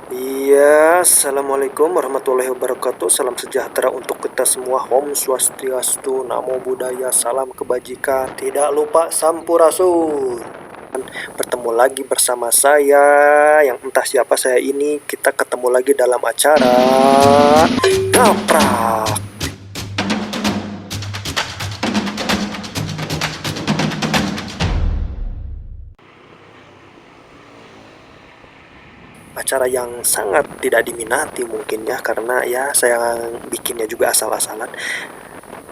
Iya, assalamualaikum warahmatullahi wabarakatuh. Salam sejahtera untuk kita semua. Om Swastiastu, Namo Buddhaya, salam kebajikan. Tidak lupa Sampurasun. Bertemu lagi bersama saya, yang entah siapa saya ini. Kita ketemu lagi dalam acara Ngaprak. Acara yang sangat tidak diminati mungkin ya, karena ya saya bikinnya juga asal-asalan.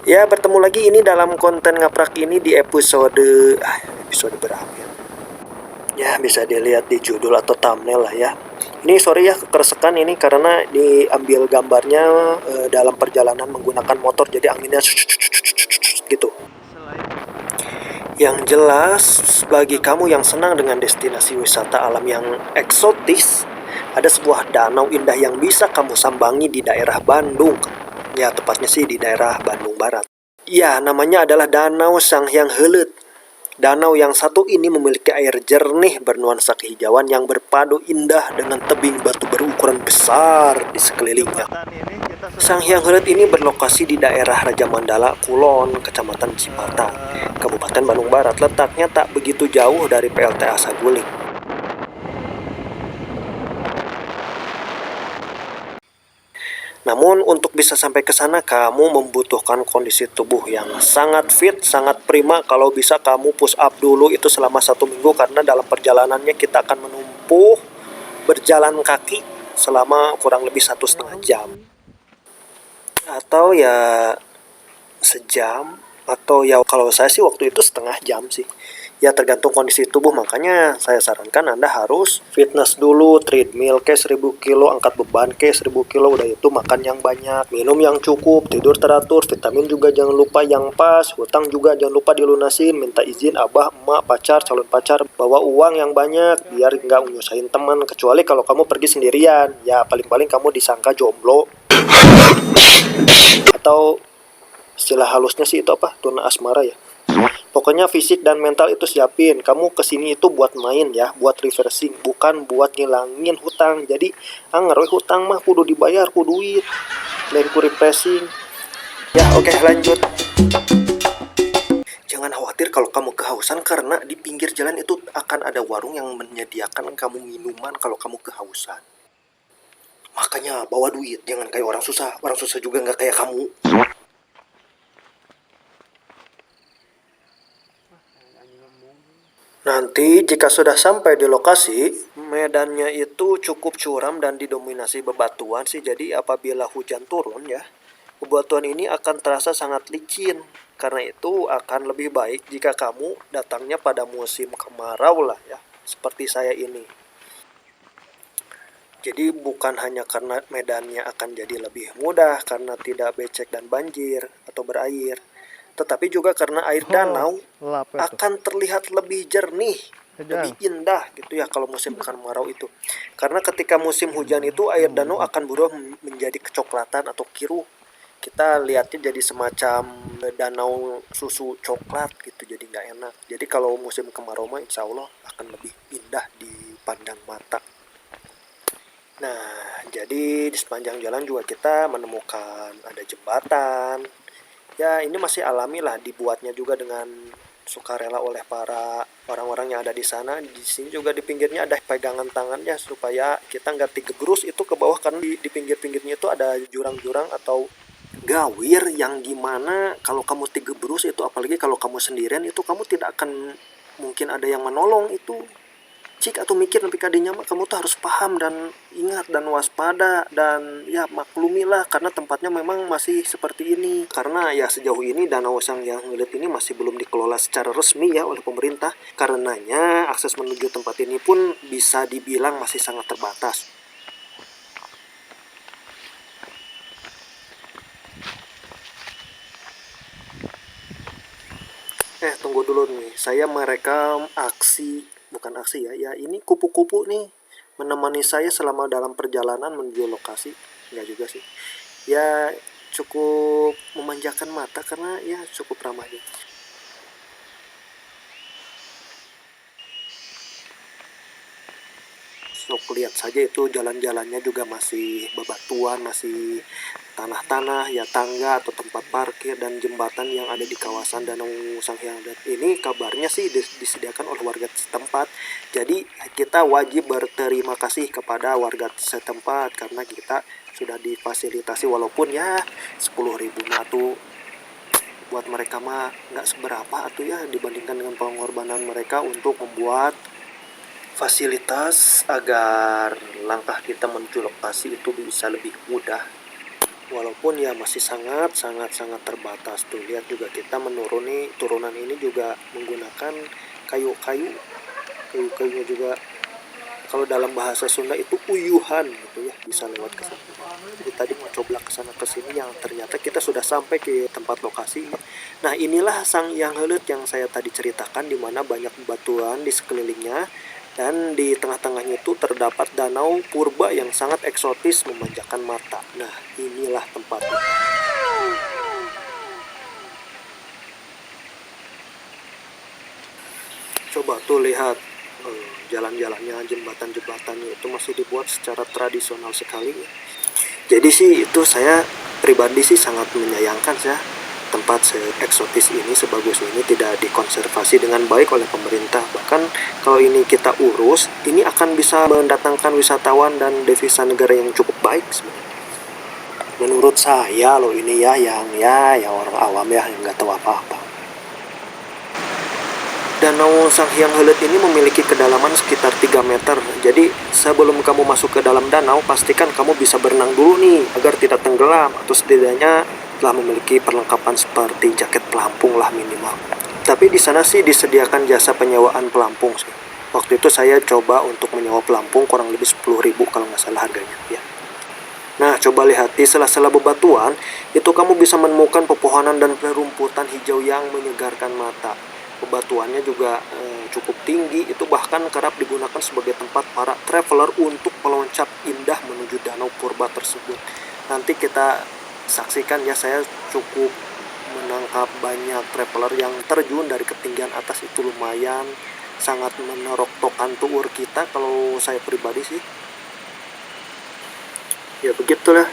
Ya, bertemu lagi ini dalam konten ngaprak ini di episode berapa ya? Ya, bisa dilihat di judul atau thumbnail lah ya. Ini sorry ya keresekan ini karena diambil gambarnya dalam perjalanan menggunakan motor, jadi anginnya gitu. Yang jelas, bagi kamu yang senang dengan destinasi wisata alam yang eksotis, ada sebuah danau indah yang bisa kamu sambangi di daerah Bandung. Ya, tepatnya sih di daerah Bandung Barat. Ya, namanya adalah Danau Sanghyang Heuleut. Danau yang satu ini memiliki air jernih bernuansa kehijauan yang berpadu indah dengan tebing batu berukuran besar di sekelilingnya. Sanghyang Heuleut ini berlokasi di daerah Raja Mandala, Kulon, Kecamatan Cipata, Kabupaten Bandung Barat. Letaknya tak begitu jauh dari PLTA Saguling. Namun untuk bisa sampai ke sana kamu membutuhkan kondisi tubuh yang sangat fit, sangat prima. Kalau bisa kamu push up dulu itu selama 1 minggu, karena dalam perjalanannya kita akan menempuh berjalan kaki selama kurang lebih 1,5 jam. Atau ya sejam, atau ya kalau saya sih waktu itu setengah jam sih. Ya tergantung kondisi tubuh, makanya saya sarankan Anda harus fitness dulu, treadmill ke 1000 kilo, angkat beban ke 1000 kilo, udah itu makan yang banyak, minum yang cukup, tidur teratur, vitamin juga jangan lupa yang pas, hutang juga jangan lupa dilunasin, minta izin abah, emak, pacar, calon pacar, bawa uang yang banyak, biar nggak nyusahin teman, kecuali kalau kamu pergi sendirian, ya paling-paling kamu disangka jomblo, atau istilah halusnya sih itu apa, tuna asmara ya. Pokoknya fisik dan mental itu siapin. Kamu kesini itu buat main ya, buat refreshing, bukan buat ngilangin hutang. Jadi, ngeroy hutang mah kudu dibayar, kudu duit. Lain ku refreshing. Ya, oke, lanjut. Jangan khawatir kalau kamu kehausan, karena di pinggir jalan itu akan ada warung yang menyediakan kamu minuman kalau kamu kehausan. Makanya bawa duit, jangan kayak orang susah. Orang susah juga nggak kayak kamu. Nanti jika sudah sampai di lokasi, medannya itu cukup curam dan didominasi bebatuan sih. Jadi apabila hujan turun ya, bebatuan ini akan terasa sangat licin. Karena itu akan lebih baik jika kamu datangnya pada musim kemarau lah ya, seperti saya ini. Jadi bukan hanya karena medannya akan jadi lebih mudah karena tidak becek dan banjir atau berair, tetapi juga karena air danau akan terlihat lebih jernih, lebih indah gitu ya kalau musim kemarau itu. Karena ketika musim hujan itu air danau akan berubah menjadi kecoklatan atau biru. Kita lihatnya jadi semacam danau susu coklat gitu, jadi nggak enak. Jadi kalau musim kemarau mah insya Allah akan lebih indah dipandang mata. Nah, jadi di sepanjang jalan juga kita menemukan ada jembatan. Ya, ini masih alami lah, dibuatnya juga dengan sukarela oleh para orang-orang yang ada di sana. Di sini juga di pinggirnya ada pegangan tangannya supaya kita nggak digebrus itu ke bawah, karena di pinggir-pinggirnya itu ada jurang-jurang atau gawir yang gimana kalau kamu digebrus itu, apalagi kalau kamu sendirian itu kamu tidak akan mungkin ada yang menolong itu. Cik atau mikir tapi kadinya mah kamu tuh harus paham dan ingat dan waspada dan ya maklumilah, karena tempatnya memang masih seperti ini. Karena ya sejauh ini Danau Sanghyang Heuleut ini masih belum dikelola secara resmi ya oleh pemerintah. Karenanya akses menuju tempat ini pun bisa dibilang masih sangat terbatas. Tunggu dulu nih. Saya merekam aksi, bukan aksi ya. Ya ini kupu-kupu nih menemani saya selama dalam perjalanan menuju lokasi. Enggak juga sih. Ya cukup memanjakan mata karena ya cukup ramah gitu. lihat saja itu jalan-jalannya juga masih bebatuan, masih tanah-tanah ya, tangga atau tempat parkir dan jembatan yang ada di kawasan Danau Sanghyang. Dan ini kabarnya sih disediakan oleh warga setempat. Jadi kita wajib berterima kasih kepada warga setempat karena kita sudah difasilitasi, walaupun ya 10.000 mah tuh buat mereka mah nggak seberapa tuh ya dibandingkan dengan pengorbanan mereka untuk membuat fasilitas agar langkah kita menuju lokasi itu bisa lebih mudah. Walaupun ya masih sangat terbatas. Tuh lihat juga kita menuruni turunan ini juga menggunakan kayu-kayunya juga kalau dalam bahasa Sunda itu uyuhan gitu ya, bisa lewat ke sana. Jadi tadi mau coba ke sana ke sini yang ternyata kita sudah sampai ke tempat lokasi. Nah, inilah Sanghyang Heuleut yang saya tadi ceritakan, di mana banyak batuan di sekelilingnya dan di tengah-tengahnya itu terdapat danau purba yang sangat eksotis memanjakan mata. Nah, inilah tempatnya. Coba tuh lihat jalan-jalannya, jembatan-jembatannya itu masih dibuat secara tradisional sekali. Jadi sih itu saya pribadi sih sangat menyayangkan ya, tempat eksotis ini, sebagus ini tidak dikonservasi dengan baik oleh pemerintah. Bahkan kalau ini kita urus, ini akan bisa mendatangkan wisatawan dan devisa negara yang cukup baik sebenarnya. Menurut saya loh ini ya, yang ya orang awam ya yang nggak tahu apa-apa. Danau Sanghyang Heuleut ini memiliki kedalaman sekitar 3 meter. Jadi sebelum kamu masuk ke dalam danau, pastikan kamu bisa berenang dulu nih agar tidak tenggelam, atau setidaknya telah memiliki perlengkapan seperti jaket pelampung lah minimal. Tapi di sana sih disediakan jasa penyewaan pelampung sih. Waktu itu saya coba untuk menyewa pelampung kurang lebih 10.000 kalau nggak salah harganya ya. Nah, coba lihat di sela-sela bebatuan, itu kamu bisa menemukan pepohonan dan rerumputan hijau yang menyegarkan mata. Bebatuannya juga cukup tinggi, itu bahkan kerap digunakan sebagai tempat para traveler untuk meloncat indah menuju danau purba tersebut. Nanti kita saksikan ya, saya cukup menangkap banyak traveler yang terjun dari ketinggian atas, itu lumayan sangat meneroktokan tuur kita kalau saya pribadi sih. Ya begitulah.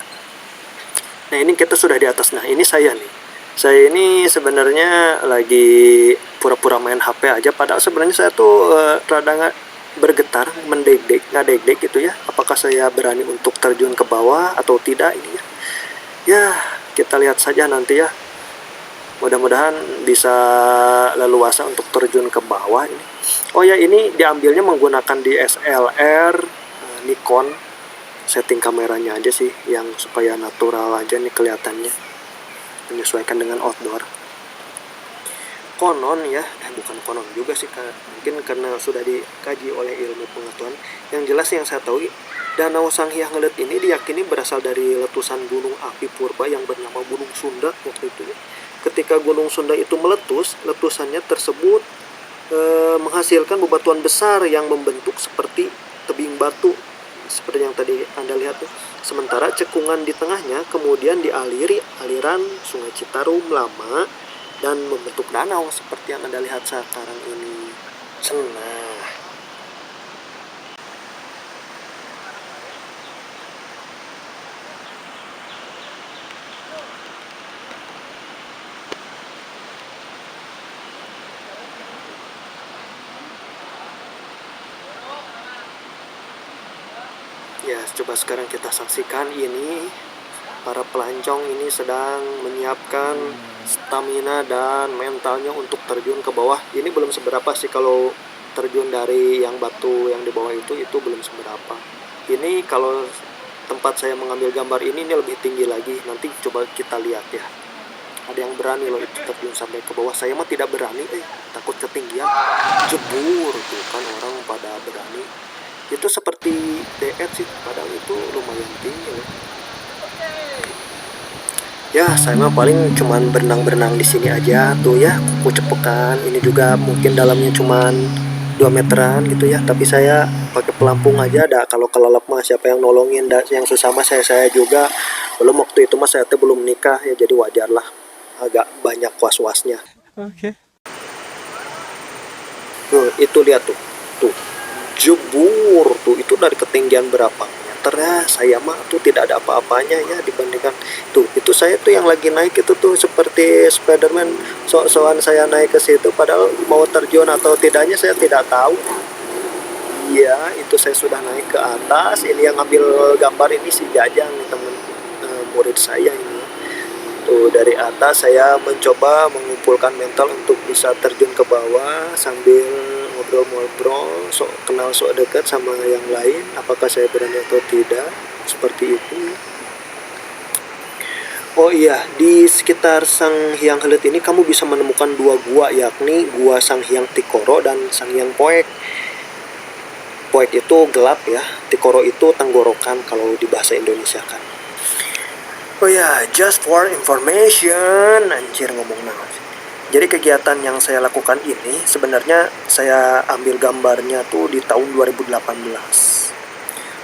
Nah, ini kita sudah di atas. Nah, ini saya nih. Saya ini sebenarnya lagi pura-pura main HP aja, padahal sebenarnya saya tuh rada bergetar, ngadeg-deg gitu ya. Apakah saya berani untuk terjun ke bawah atau tidak ini ya? Ya, kita lihat saja nanti ya. Mudah-mudahan bisa leluasa untuk terjun ke bawah ini. Oh ya, ini diambilnya menggunakan DSLR Nikon. Setting kameranya aja sih yang supaya natural aja nih kelihatannya, menyesuaikan dengan outdoor. Konon ya, bukan konon juga sih, mungkin karena sudah dikaji oleh ilmu pengetahuan. Yang jelas yang saya tahu, Danau Sanghyang Heuleut ini diyakini berasal dari letusan gunung api purba yang bernama Gunung Sunda waktu itu. Ketika Gunung Sunda itu meletus, letusannya tersebut menghasilkan bebatuan besar yang membentuk seperti tebing batu, seperti yang tadi Anda lihat tuh. Sementara cekungan di tengahnya kemudian dialiri aliran Sungai Citarum lama dan membentuk danau seperti yang Anda lihat sekarang ini. Cenah. Ya, coba sekarang kita saksikan ini. Para pelancong ini sedang menyiapkan stamina dan mentalnya untuk terjun ke bawah. Ini belum seberapa sih kalau terjun dari yang batu yang di bawah itu belum seberapa. Ini kalau tempat saya mengambil gambar ini lebih tinggi lagi. Nanti coba kita lihat ya. Ada yang berani loh itu terjun sampai ke bawah. Saya mah tidak berani, takut ketinggian. Jebur tuh kan orang pada berani. Itu seperti DF sih, padahal itu lumayan tinggi loh. Ya, saya mah paling cuman berenang-berenang di sini aja tuh ya, kuku cepekan. Ini juga mungkin dalamnya cuman 2 meteran gitu ya, tapi saya pakai pelampung aja. Dah kalau kelelep mah siapa yang nolongin? Dah yang susah mah saya juga. Belum waktu itu mah saya tuh belum nikah ya, jadi wajar lah agak banyak was-wasnya. Oke. Tuh, itu lihat tuh. Tuh. jebur tuh, itu dari ketinggian berapa meter ya, saya mah tuh tidak ada apa-apanya ya dibandingkan tuh. Itu saya tuh yang lagi naik itu tuh seperti Spiderman, sok-sokan saya naik ke situ padahal mau terjun atau tidaknya saya tidak tahu. Iya, itu saya sudah naik ke atas. Ini yang ngambil gambar ini si Jajang, teman murid saya ini. Tuh dari atas saya mencoba mengumpulkan mental untuk bisa terjun ke bawah sambil ngobrol-ngobrol, sok kenal sok dekat sama yang lain. Apakah saya berani atau tidak? Seperti itu. Oh iya, di sekitar Sang Hyang Helit ini kamu bisa menemukan dua gua, yakni Gua Sang Hyang Tikoro dan Sang Hyang Poek. Poek itu gelap ya, Tikoro itu tenggorokan kalau di bahasa Indonesia kan. Oh ya, just for information, anjir ngomong banget. Jadi kegiatan yang saya lakukan ini sebenarnya saya ambil gambarnya tuh di tahun 2018.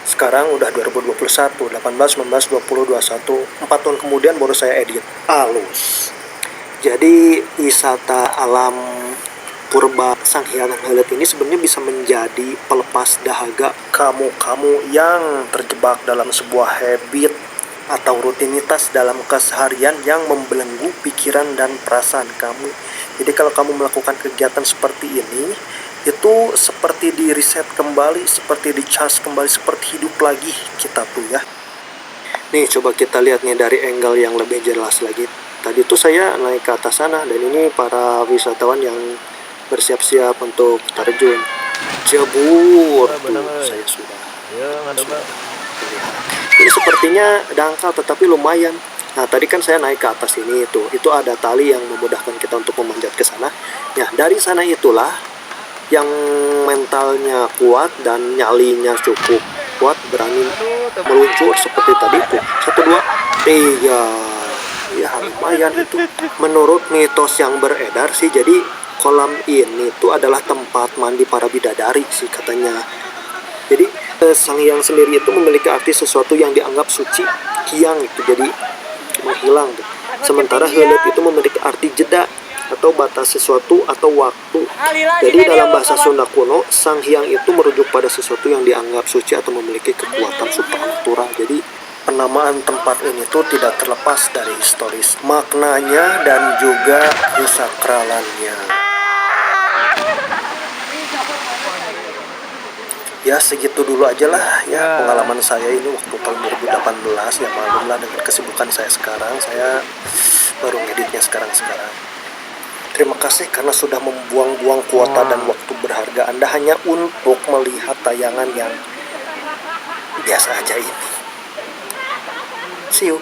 Sekarang udah 2021, 18, 19, 20, 21. 4 tahun kemudian baru saya edit. Halus. Jadi wisata alam purba Sang Hyang Helit ini sebenarnya bisa menjadi pelepas dahaga kamu-kamu yang terjebak dalam sebuah habit atau rutinitas dalam keseharian yang membelenggu pikiran dan perasaan kamu. Jadi kalau kamu melakukan kegiatan seperti ini, itu seperti di reset kembali, seperti di charge kembali, seperti hidup lagi kita tuh ya. Nih coba kita lihat nih dari angle yang lebih jelas lagi. Tadi tuh saya naik ke atas sana dan ini para wisatawan yang bersiap-siap untuk terjun. Jebur tuh saya sudah lihat. Ini sepertinya dangkal tetapi lumayan. Nah tadi kan saya naik ke atas ini itu ada tali yang memudahkan kita untuk memanjat ke sana. Ya dari sana itulah yang mentalnya kuat dan nyalinya cukup kuat berani meluncur seperti tadi itu. 1, 2, 3. Ya lumayan itu. Menurut mitos yang beredar sih, jadi kolam ini tuh adalah tempat mandi para bidadari sih katanya. Jadi Sang Hyang sendiri itu memiliki arti sesuatu yang dianggap suci, hyang itu jadi menghilang. Sementara Helit itu memiliki arti jeda atau batas sesuatu atau waktu. Jadi dalam bahasa Sunda kuno, Sang Hyang itu merujuk pada sesuatu yang dianggap suci atau memiliki kekuatan supernatural. Jadi penamaan tempat ini tuh tidak terlepas dari historis maknanya dan juga kesakralannya. Ya segitu dulu aja lah ya pengalaman saya ini waktu tahun 2018. Ya malum lah dengan kesibukan saya sekarang, saya baru ngeditnya sekarang. Terima kasih karena sudah membuang-buang kuota dan waktu berharga Anda hanya untuk melihat tayangan yang biasa aja ini. See you.